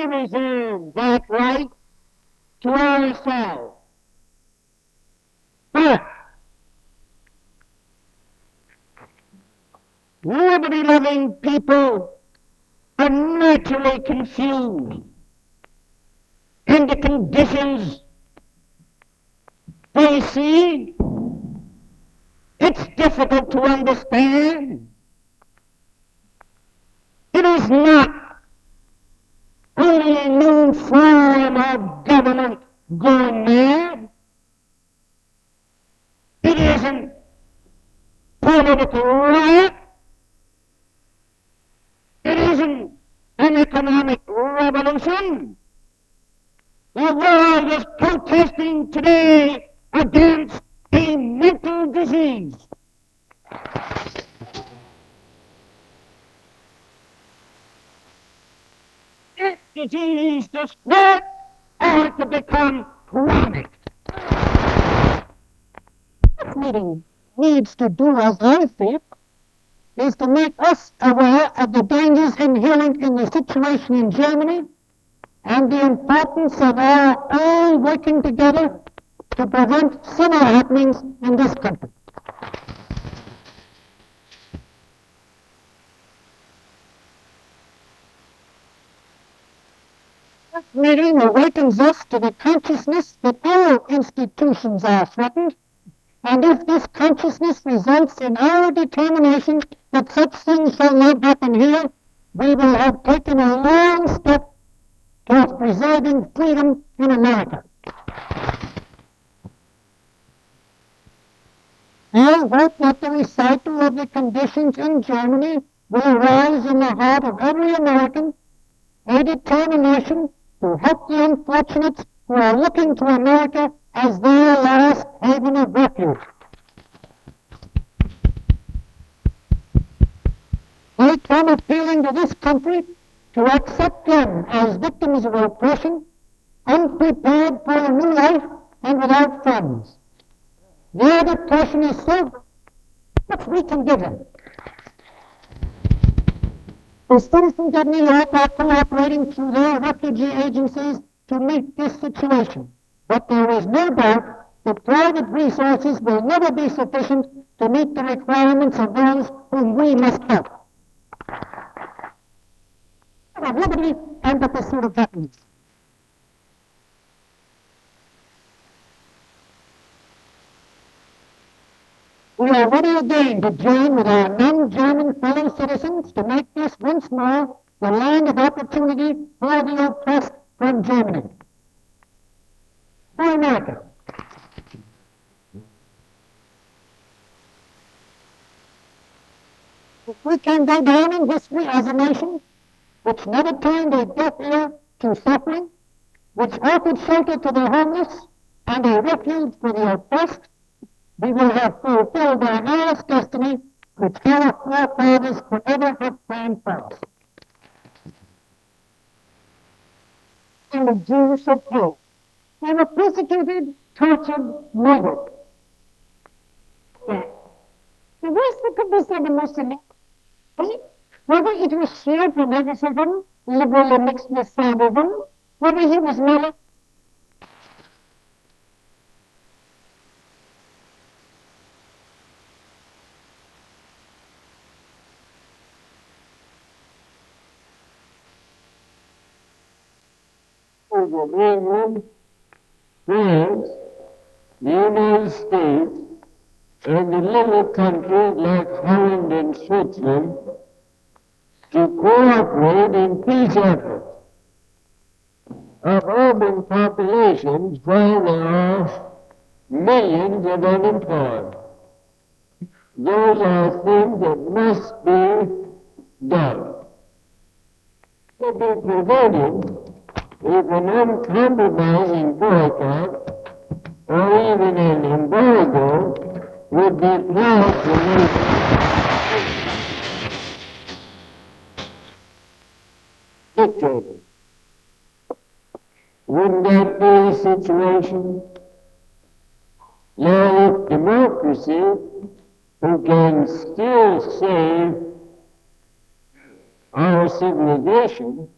reserve that right to ourselves. But liberty-loving people are naturally confused, and the conditions they see, it's difficult to understand. It is not only a new form of government going mad. It isn't political riot. It isn't an economic revolution. The world is protesting today against a mental disease. This disease does not ought to become chronic. This meeting needs to do, as I see it, is to make us aware of the dangers inherent in the situation in Germany and the importance of our all working together to prevent similar happenings in this country. This meeting awakens us to the consciousness that all institutions are threatened, and if this consciousness results in our determination that such things shall not happen here, we will have taken a long step towards preserving freedom in America. I hope that the recital of the conditions in Germany will arouse in the heart of every American a determination to help the unfortunates who are looking to America as their last haven of refuge. I come appealing to this country to accept them as victims of oppression, unprepared for a new life and without friends. Their depression is so much we can give them. The citizens of New York are cooperating through their refugee agencies to meet this situation. But there is no doubt that private resources will never be sufficient to meet the requirements of those whom we must help. Of liberty and the pursuit of happiness. We are ready again to join with our non-German fellow citizens to make this once more the land of opportunity for the oppressed from Germany. For America. If we can go down in history as a nation which never turned a deaf ear to suffering, which offered shelter to the homeless and a refuge for the oppressed, we will have fulfilled our highest destiny which our forefathers could ever have planned for us. And the Jews of Pope, they were persecuted, tortured, murdered. Yes. The worst that could be said to Muslims, whether it was sheer fanaticism, liberally mixed with sadism, whether he was merely England, France, the United States, and the little countries like Holland and Switzerland to cooperate in peace efforts of urban populations where there are millions of unemployed. Those are things that must be done. To be prevented if an uncompromising boycott or even an embargo would be placed on dictators. Wouldn't that be a situation? Now, if democracy, who can still save our civilization,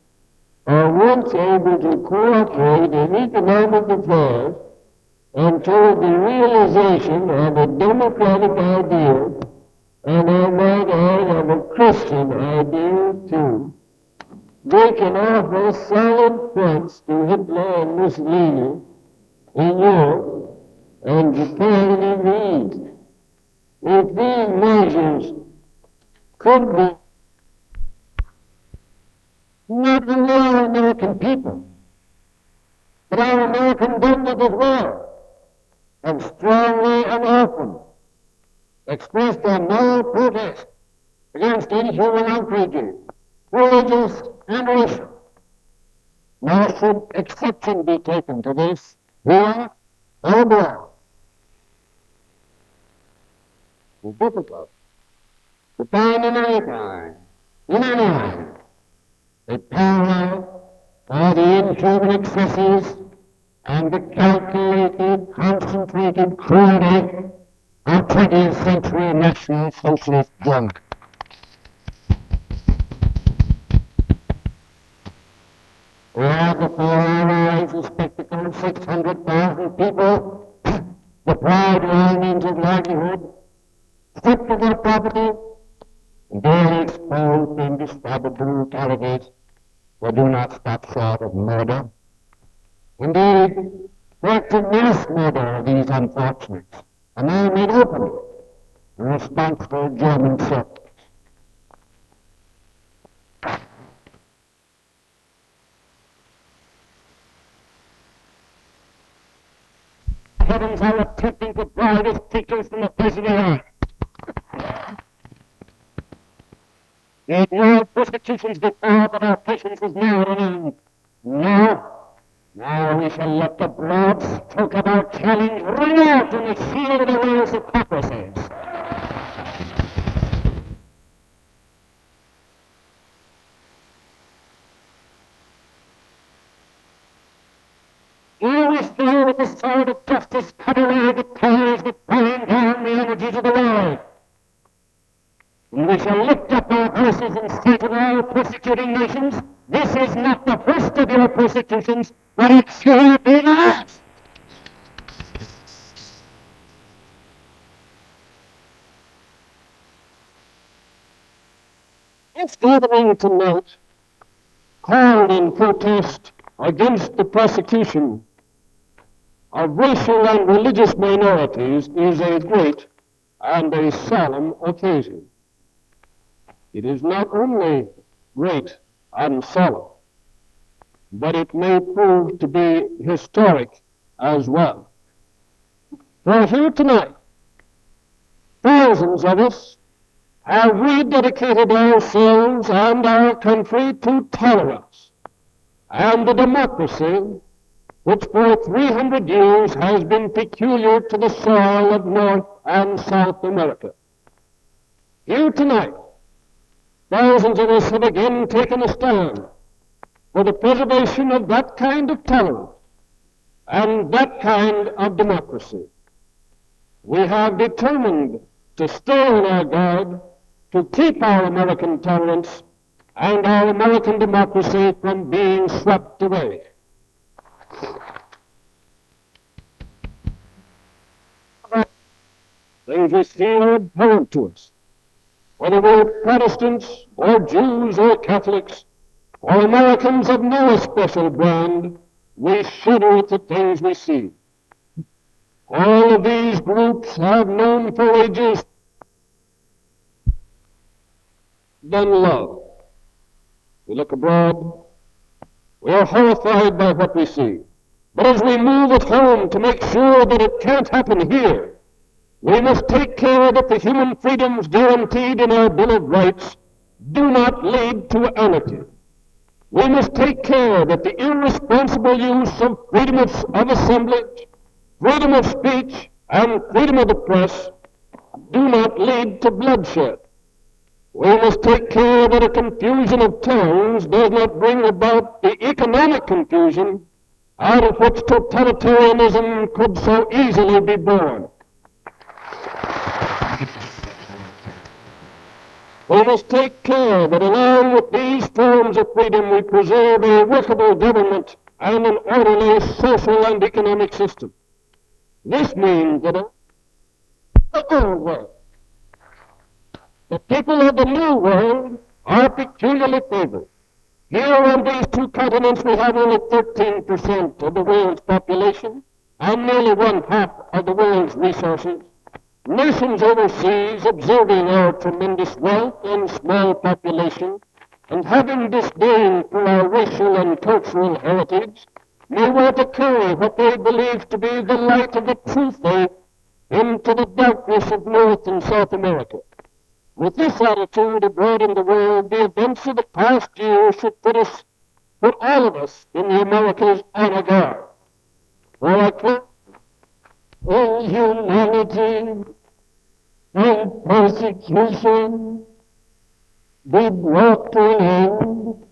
are once able to cooperate in economic affairs and toward the realization of a democratic ideal, and I might add of a Christian ideal too, they can offer solid fronts to Hitler and Mussolini in Europe and Japan in the East. If these measures could be not only our American people, but our American government as well, have strongly and often expressed their moral protest against inhuman outrages, religious and racial. Nor should exception be taken to this here or abroad. It's difficult to find in any time, in any land, a parallel for the inhuman excesses and the calculated, concentrated cruelty of 20th century National Socialist junk. We have before our eyes the spectacle of 600,000 people deprived of all means of livelihood, stripped of their property, and daily exposed to indescribable brutalities that do not stop short of murder. Indeed, the mass murder of these unfortunates are now made open in responsible German circles. Heavens are attempting to drive his creatures from the face of the earth. They ignored persecutions before, but our patience is now at an end. Now we shall let the broad stroke of our challenge ring out in the shield of the world's hypocrisies. Here we stand with the sword of justice cut away the towers that bind down the energies of the world. And we shall lift up our voices in sight of all persecuting nations. This is not the first of your persecutions, but it shall be the last. This gathering tonight, called in protest against the persecution of racial and religious minorities, is a great and a solemn occasion. It is not only great and solemn, but it may prove to be historic as well. For here tonight, thousands of us have rededicated ourselves and our country to tolerance and the democracy which for 300 years has been peculiar to the soil of North and South America. Here tonight, thousands of us have again taken a stand for the preservation of that kind of tolerance and that kind of democracy. We have determined to stay on our guard, to keep our American tolerance and our American democracy from being swept away. Things we see are abhorrent to us. Whether we're Protestants or Jews or Catholics or Americans of no especial brand, we shudder at the things we see. All of these groups have known for ages than love. We look abroad, we are horrified by what we see. But as we move at home to make sure that it can't happen here, we must take care that the human freedoms guaranteed in our Bill of Rights do not lead to anarchy. We must take care that the irresponsible use of freedom of assembly, freedom of speech, and freedom of the press do not lead to bloodshed. We must take care that a confusion of tongues does not bring about the economic confusion out of which totalitarianism could so easily be born. We must take care that along with these forms of freedom we preserve a workable government and an orderly social and economic system. This means that the old world, the people of the new world are peculiarly favored. Here on these two continents we have only 13% of the world's population and nearly one-half of the world's resources. Nations overseas, observing our tremendous wealth and small population, and having disdain for our racial and cultural heritage, may want to carry what they believe to be the light of the true faith into the darkness of North and South America. With this attitude abroad in the world, the events of the past year should put all of us in the Americas on a guard. For I claim, O humanity and persecution be brought to an end,